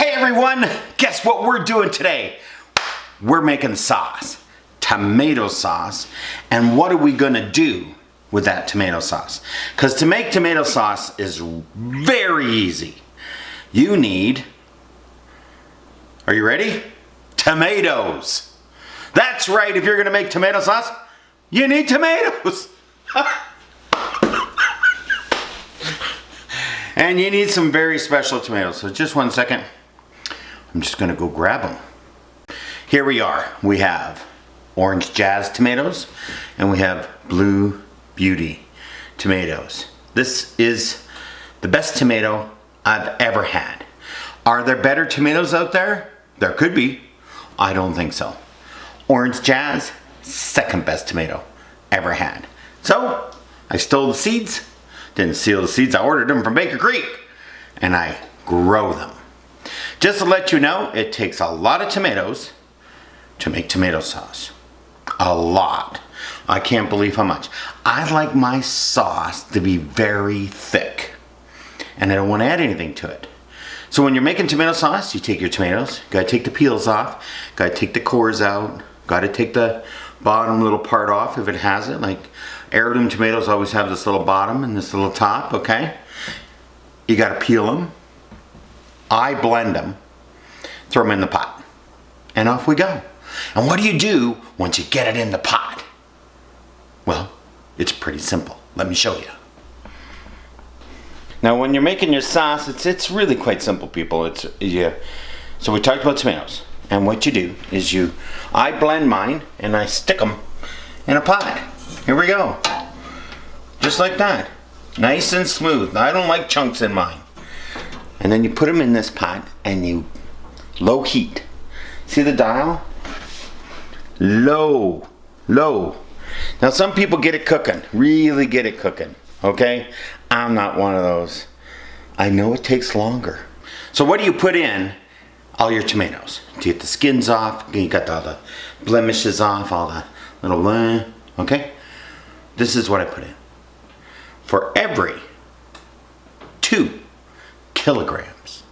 Hey everyone, guess what we're doing today? We're making sauce, tomato sauce, and what are we gonna do with that tomato sauce? Because to make tomato sauce is very easy. You need, are you ready? Tomatoes. That's right, if you're gonna make tomato sauce, you need tomatoes. And you need some very special tomatoes. So just one second. I'm just gonna go grab them. Here we are. We have orange jazz tomatoes and we have blue beauty tomatoes. This is the best tomato I've ever had. Are there better tomatoes out there? There could be. I don't think so. Orange jazz, second best tomato ever had. So I stole the seeds, didn't steal the seeds, I ordered them from Baker Creek and I grow them. Just to let you know, it takes a lot of tomatoes to make tomato sauce. A lot. I can't believe how much. I like my sauce to be very thick and I don't want to add anything to it. So when you're making tomato sauce, you take your tomatoes, gotta take the peels off, gotta take the cores out, gotta take the bottom little part off if it has it. Like heirloom tomatoes always have this little bottom and this little top, okay? You gotta peel them. I blend them, throw them in the pot, and off we go. And what do you do once you get it in the pot? Well, it's pretty simple. Let me show you. Now when you're making your sauce, it's really quite simple, people. So we talked about tomatoes, and what you do is I blend mine and I stick them in a pot. Here we go. Just like that. Nice and smooth. I don't like chunks in mine. And then you put them in this pot and you low heat. See the dial? Low, low. Now some people get it cooking, really get it cooking, okay? I'm not one of those. I know it takes longer. So what do you put in all your tomatoes? To get the skins off, you got all the blemishes off, all the little, okay? This is what I put in. For every 2 kilograms,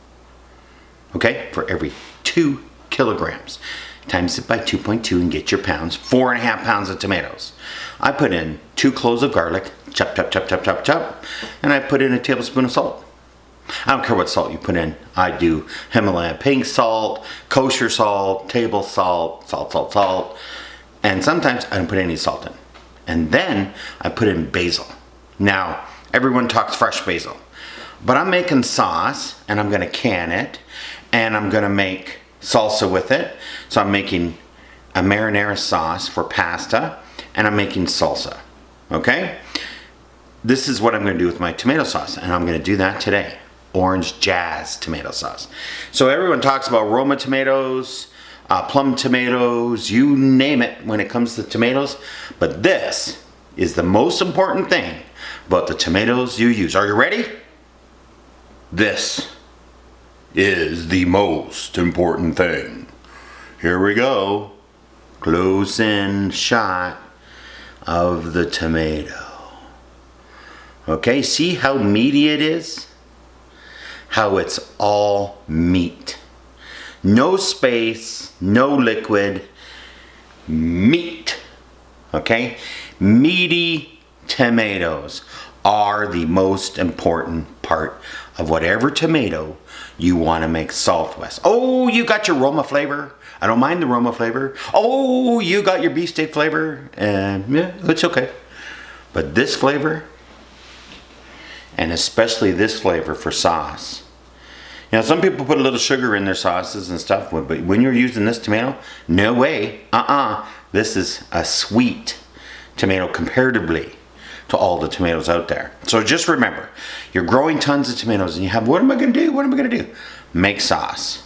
okay? For every 2 kilograms, times it by 2.2 and get your pounds, 4.5 pounds of tomatoes. I put in 2 cloves of garlic, chop, chop, chop, chop, chop, chop, and I put in a tablespoon of salt. I don't care what salt you put in. I do Himalaya pink salt, kosher salt, table salt, salt, and sometimes I don't put any salt in. And then I put in basil. Now, everyone talks fresh basil, but I'm making sauce and I'm gonna can it and I'm gonna make salsa with it. So I'm making a marinara sauce for pasta and I'm making salsa, okay? This is what I'm gonna do with my tomato sauce and I'm gonna do that today. Orange jazz tomato sauce. So everyone talks about Roma tomatoes, plum tomatoes, you name it when it comes to tomatoes, but this is the most important thing about the tomatoes you use. Are you ready? This is the most important thing. Here we go. Close in shot of the tomato. Okay, see how meaty it is? How it's all meat. No space, no liquid, meat. Okay? Meaty tomatoes are the most important part of whatever tomato you want to make salt with. Oh, you got your Roma flavor. I don't mind the Roma flavor. Oh, you got your beefsteak flavor. Yeah, it's okay. But this flavor, and especially this flavor for sauce. You know, some people put a little sugar in their sauces and stuff, but when you're using this tomato, no way. This is a sweet tomato comparatively to all the tomatoes out there. So just remember, you're growing tons of tomatoes and you have, what am I gonna do? What am I gonna do? Make sauce.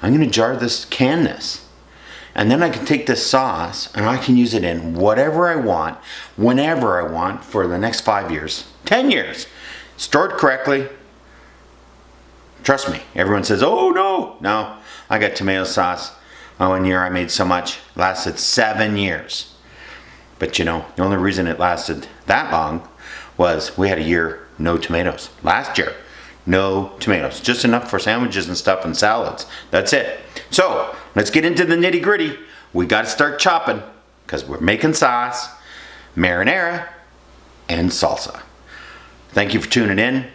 I'm gonna can this. And then I can take this sauce and I can use it in whatever I want, whenever I want for the next 5 years, 10 years. Stored correctly. Trust me, everyone says, oh no, I got tomato sauce. Oh, one year I made so much, lasted 7 years. But you know, the only reason it lasted that long was we had a year no tomatoes. Last year, no tomatoes. Just enough for sandwiches and stuff and salads. That's it. So, let's get into the nitty gritty. We got to start chopping because we're making sauce, marinara, and salsa. Thank you for tuning in.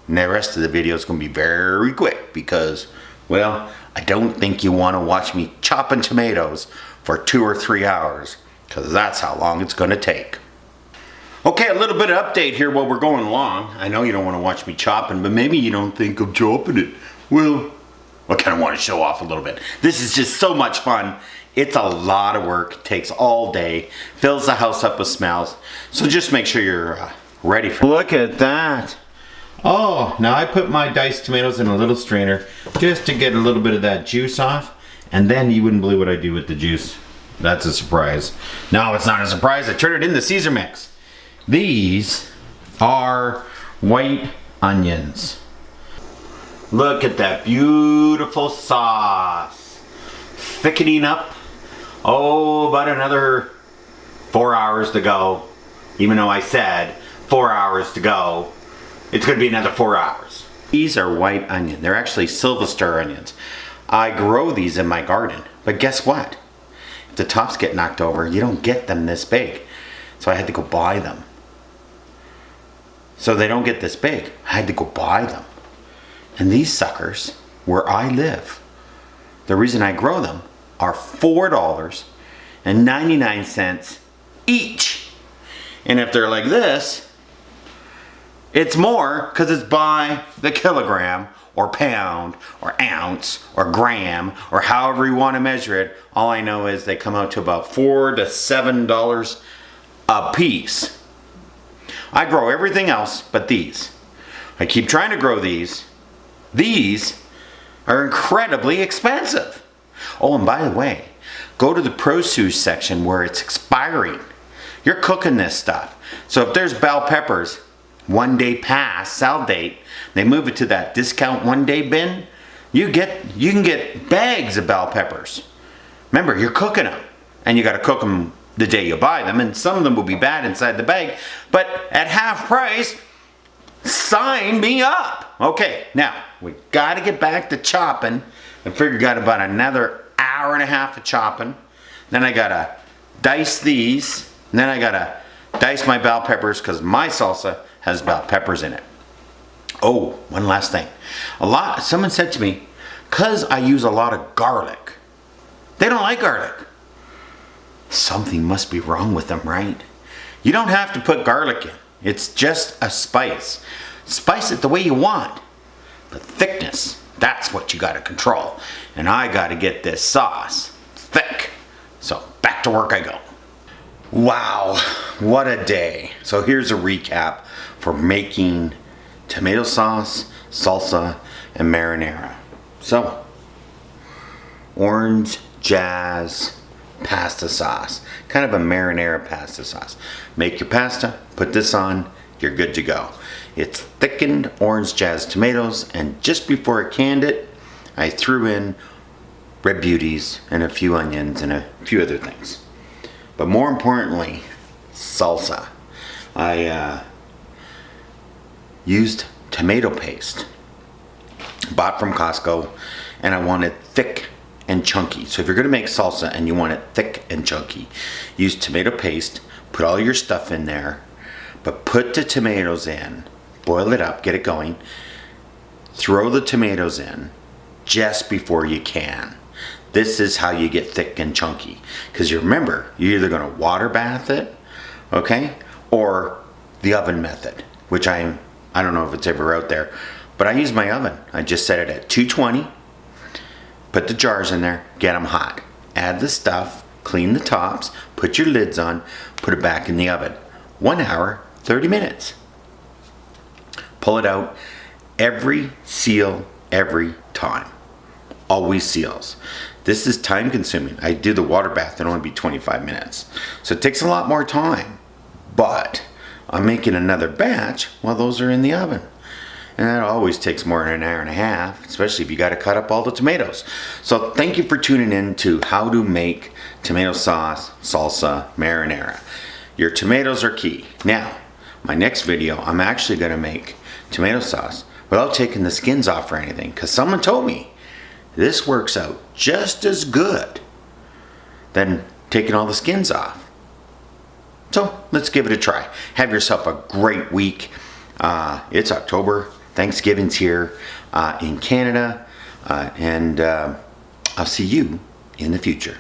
And the rest of the video is going to be very quick because, well, I don't think you want to watch me chopping tomatoes for 2 or 3 hours because that's how long it's going to take. Okay, a little bit of update here while we're going along. I know you don't want to watch me chopping, but maybe you don't think I'm chopping it. Well, I kind of want to show off a little bit. This is just so much fun. It's a lot of work, takes all day, fills the house up with smells. So just make sure you're ready for it. Look at that. Oh, now I put my diced tomatoes in a little strainer just to get a little bit of that juice off. And then you wouldn't believe what I do with the juice. That's a surprise. No, it's not a surprise. I turned it into Caesar mix. These are white onions. Look at that beautiful sauce. Thickening up. Oh, about another 4 hours to go. Even though I said 4 hours to go, it's going to be another 4 hours. These are white onion. They're actually Sylvester onions. I grow these in my garden. But guess what? If the tops get knocked over, you don't get them this big. So I had to go buy them. So they don't get this big. I had to go buy them. And these suckers, where I live, the reason I grow them, are $4.99 each. And if they're like this, it's more because it's by the kilogram or pound or ounce or gram or however you want to measure it. All I know is they come out to about $4 to $7 a piece. I grow everything else but these. I keep trying to grow these. These are incredibly expensive. Oh, and by the way, go to the produce section where it's expiring. You're cooking this stuff. So if there's bell peppers 1 day past sell date, they move it to that discount 1 day bin, you can get bags of bell peppers. Remember, you're cooking them and you got to cook them the day you buy them, and some of them will be bad inside the bag, but at half price, sign me up. Okay, now we got to get back to chopping. I figure got about another hour and a half of chopping. Then I gotta dice these, and then I gotta dice my bell peppers because my salsa has bell peppers in it. Oh, one last thing. Someone said to me, cause I use a lot of garlic. They don't like garlic. Something must be wrong with them, right? You don't have to put garlic in. It's just a spice. Spice it the way you want. But thickness, that's what you gotta control. And I gotta get this sauce thick. So back to work I go. Wow, what a day. So here's a recap for making tomato sauce, salsa, and marinara. So, orange jazz pasta sauce, kind of a marinara pasta sauce. Make your pasta, put this on, you're good to go. It's thickened orange jazz tomatoes, and just before I canned it, I threw in red beauties and a few onions and a few other things. But more importantly, salsa. I used tomato paste, bought from Costco, and I want it thick and chunky. So if you're gonna make salsa and you want it thick and chunky, use tomato paste, put all your stuff in there, but put the tomatoes in, boil it up, get it going, throw the tomatoes in just before you can. This is how you get thick and chunky. Because you remember, you're either gonna water bath it, okay, or the oven method, which I don't know if it's ever out there, but I use my oven. I just set it at 220. Put the jars in there, get them hot. Add the stuff, clean the tops, put your lids on, put it back in the oven. 1 hour, 30 minutes. Pull it out. Seal every time. Always seals. This is time consuming. I do the water bath, it'll only be 25 minutes. So it takes a lot more time, but I'm making another batch while those are in the oven. And that always takes more than an hour and a half, especially if you got to cut up all the tomatoes. So thank you for tuning in to how to make tomato sauce, salsa, marinara. Your tomatoes are key. Now, my next video, I'm actually going to make tomato sauce, without taking the skins off or anything, because someone told me this works out just as good than taking all the skins off. So let's give it a try. Have yourself a great week. It's October. Thanksgiving's here in Canada. And I'll see you in the future.